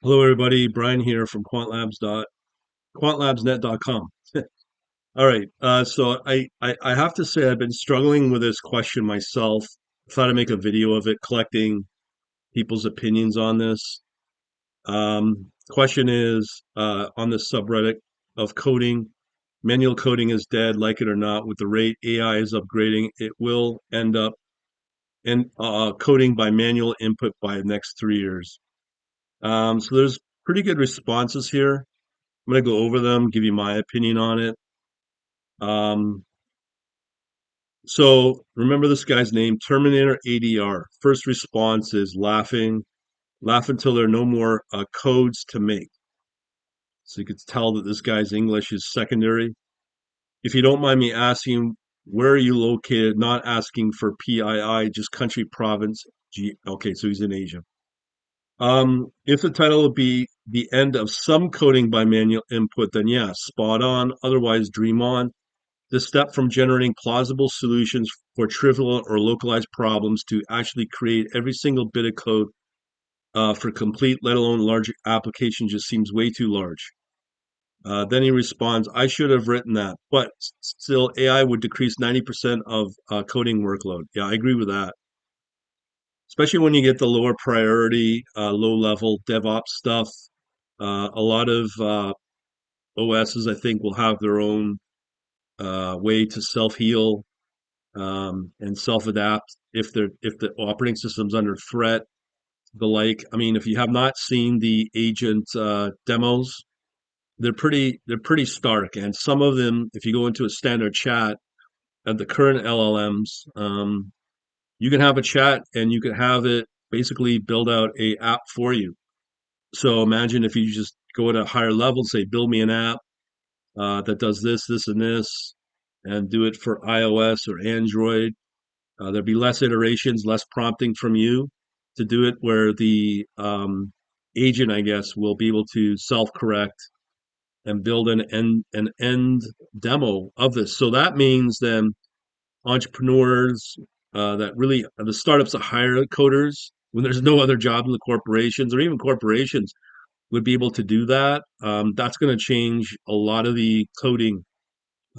Hello, everybody. Brian here from quantlabsnet.com. All right. So I have to say I've been struggling with this question myself. I thought I'd make a video of it, collecting people's opinions on this. Question is on the subreddit of coding. Manual coding is dead, like it or not. With the rate AI is upgrading, it will end up in coding by manual input by the next 3 years. So there's pretty good responses here. I'm going to go over them, give you my opinion on it. Um, so remember this guy's name, Terminator ADR. First response is laughing, laugh until there are no more codes to make. So you could tell that this guy's English is secondary. If you don't mind me asking, where are you located? Not asking for PII, just country, province. Okay, so he's in Asia. If the title would be the end of some coding by manual input, then yeah, spot on. Otherwise, dream on. This step from generating plausible solutions for trivial or localized problems to actually create every single bit of code for complete, let alone large application, just seems way too large. Then he responds, I should have written that, but still, AI would decrease 90% of coding workload. Yeah, I agree with that. Especially when you get the lower priority, low level DevOps stuff. A lot of OSs, I think, will have their own way to self heal and self-adapt if the operating system's under threat. The like, I mean, if you have not seen the agent demos, they're pretty stark. And some of them, if you go into a standard chat at the current LLMs, you can have a chat and you can have it basically build out a app for you. So imagine if you just go at a higher level, say, build me an app that does this, this, and this, and do it for iOS or Android. There'll be less iterations, less prompting from you to do it, where the agent, I guess, will be able to self-correct and build an end demo of this. So that means then entrepreneurs that really the startups that hire coders when there's no other job in the corporations, or even corporations, would be able to do that. That's going to change a lot of the coding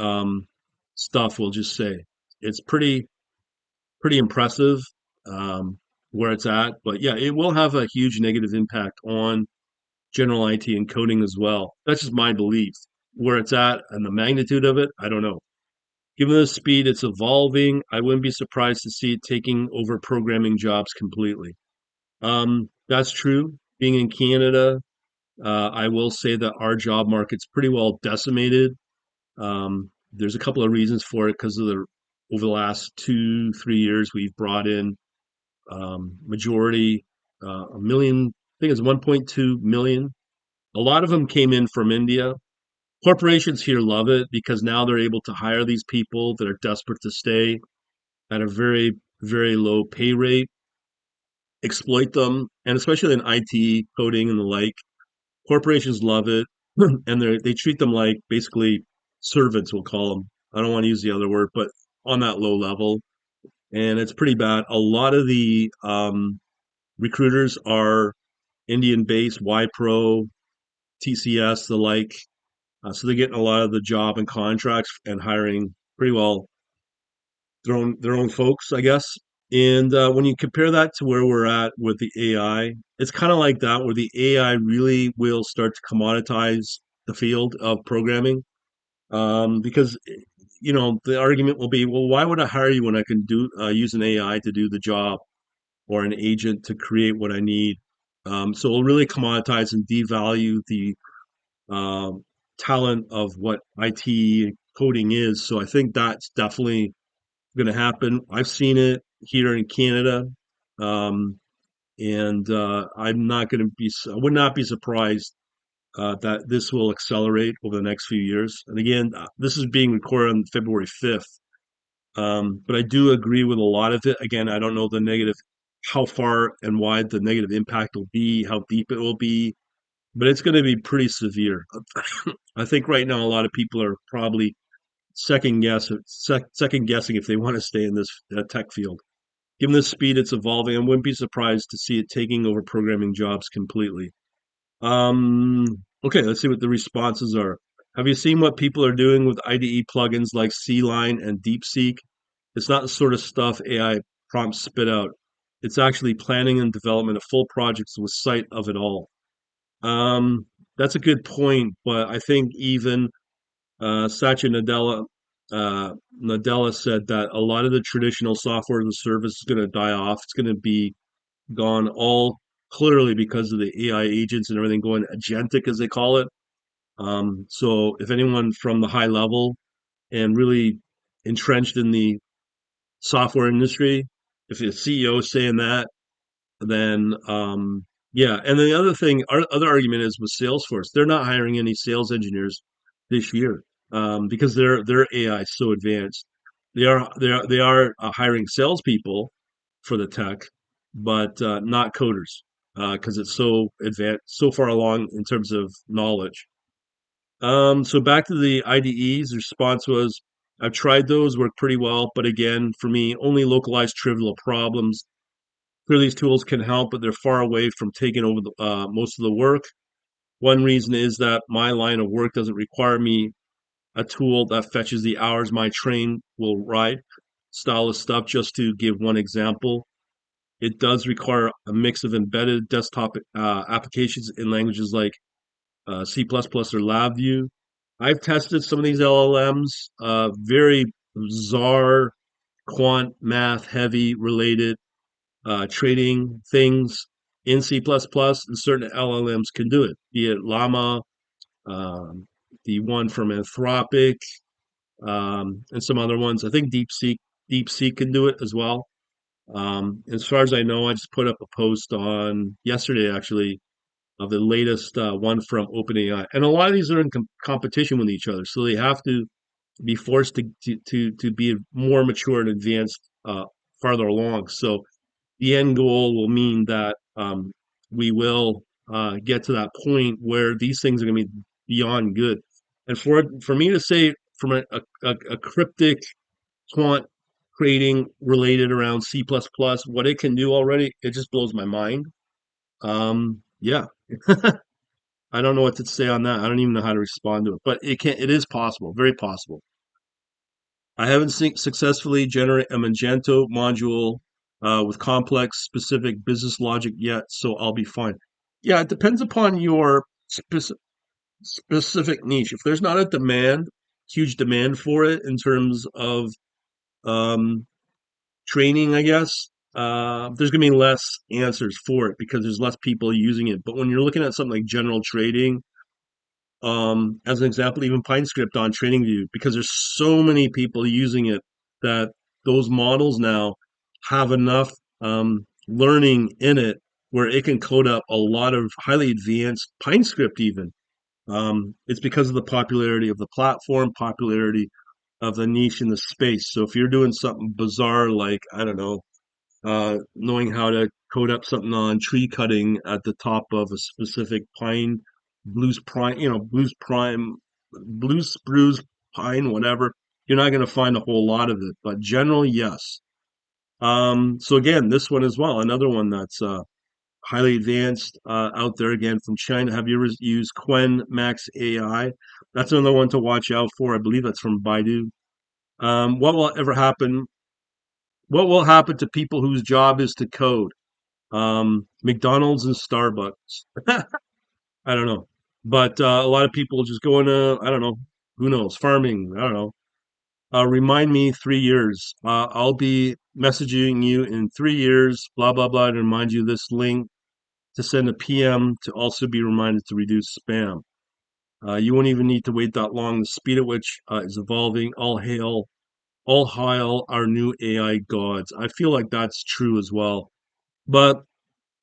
um, stuff. We'll just say it's pretty impressive um, where it's at. But yeah, it will have a huge negative impact on general IT and coding as well. That's just my belief. Where it's at and the magnitude of it, I don't know. Given the speed it's evolving, I wouldn't be surprised to see it taking over programming jobs completely. That's true. Being in Canada, I will say that our job market's pretty well decimated. There's a couple of reasons for it because of the over the last 2 3 years we've brought in majority, a million, I think it's 1.2 million. A lot of them came in from India. Corporations here love it because now they're able to hire these people that are desperate to stay at a very, very low pay rate, exploit them, and especially in IT, coding, and the like. Corporations love it, and they treat them like basically servants, we'll call them. I don't want to use the other word, but on that low level. And it's pretty bad. A lot of the recruiters are Indian based, YPro, TCS, the like. So they're getting a lot of the job and contracts and hiring pretty well their own folks, I guess. And when you compare that to where we're at with the AI, it's kind of like that, where the AI really will start to commoditize the field of programming. Because the argument will be, well, why would I hire you when I can do use an AI to do the job, or an agent to create what I need? So it'll really commoditize and devalue the um, talent of what IT coding is. So I think that's definitely going to happen. I've seen it here in Canada, um, and I'm not going to be. I would not be surprised that this will accelerate over the next few years. And again, this is being recorded on February 5th. But I do agree with a lot of it. Again, I don't know the negative, how far and wide the negative impact will be, how deep it will be, but it's going to be pretty severe. I think right now a lot of people are probably second guessing if they want to stay in this tech field. Given the speed it's evolving, I wouldn't be surprised to see it taking over programming jobs completely. Um, okay, let's see what the responses are. Have you seen what people are doing with IDE plugins like C-Line and DeepSeek? It's not the sort of stuff AI prompts spit out. It's actually planning and development of full projects with sight of it all. Um, that's a good point, but I think even Satya Nadella said that a lot of the traditional software as a service is going to die off. It's going to be gone all clearly because of the AI agents and everything going agentic, as they call it. So if anyone from the high level and really entrenched in the software industry, if the CEO is saying that, then yeah. And then the other thing, our other argument is with Salesforce, they're not hiring any sales engineers this year because their AI is so advanced. They are hiring salespeople for the tech, but not coders because it's so advanced, so far along in terms of knowledge. So back to the IDEs, the response was, I've tried those, work pretty well, but again, for me, only localized trivial problems. Clearly, these tools can help, but they're far away from taking over most of the work. One reason is that my line of work doesn't require me a tool that fetches the hours my train will ride. Style of stuff, just to give one example. It does require a mix of embedded desktop applications in languages like C++ or LabVIEW. I've tested some of these LLMs, very bizarre quant math heavy related trading things in C++, and certain LLMs can do it, be it Llama, um, the one from Anthropic, and some other ones. I think DeepSeek can do it as well. As far as I know, I just put up a post on yesterday, actually, of the latest one from OpenAI, and a lot of these are in competition with each other, so they have to be forced to be more mature and advanced farther along. So the end goal will mean that we will get to that point where these things are going to be beyond good. And for me to say from a cryptic quant trading related around C++, what it can do already, it just blows my mind. Yeah, I don't know what to say on that. I don't even know how to respond to it, but it can. It is possible, very possible. I haven't successfully generated a Magento module with complex specific business logic yet, so I'll be fine. Yeah, it depends upon your specific niche. If there's not a demand, huge demand for it in terms of um, training, I guess, there's going to be less answers for it because there's less people using it. But when you're looking at something like general trading, as an example, even PineScript on TradingView, because there's so many people using it that those models now have enough learning in it where it can code up a lot of highly advanced PineScript even. It's because of the popularity of the platform, popularity of the niche in the space. So if you're doing something bizarre like, I don't know, knowing how to code up something on tree cutting at the top of a specific pine, blues prime, blues spruce pine, whatever. You're not going to find a whole lot of it, but generally, yes. So again, this one as well, another one that's highly advanced out there again from China. Have you ever used Quen Max AI? That's another one to watch out for. I believe that's from Baidu. What will ever happen? What will happen to people whose job is to code? McDonald's and Starbucks. I don't know, but a lot of people just go into I don't know, who knows, farming. I don't know. Remind me 3 years. I'll be messaging you in 3 years. Blah blah blah. To remind you this link to send a PM to also be reminded to reduce spam. You won't even need to wait that long. The speed at which is evolving. All hail our new AI gods. I feel like that's true as well. But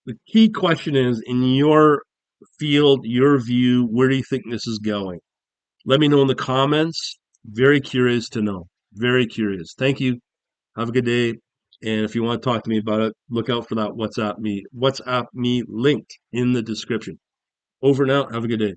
the key question is, in your field, your view, where do you think this is going? Let me know in the comments. Very curious to know. Very curious. Thank you. Have a good day. And if you want to talk to me about it, look out for that WhatsApp me link in the description. Over and out. Have a good day.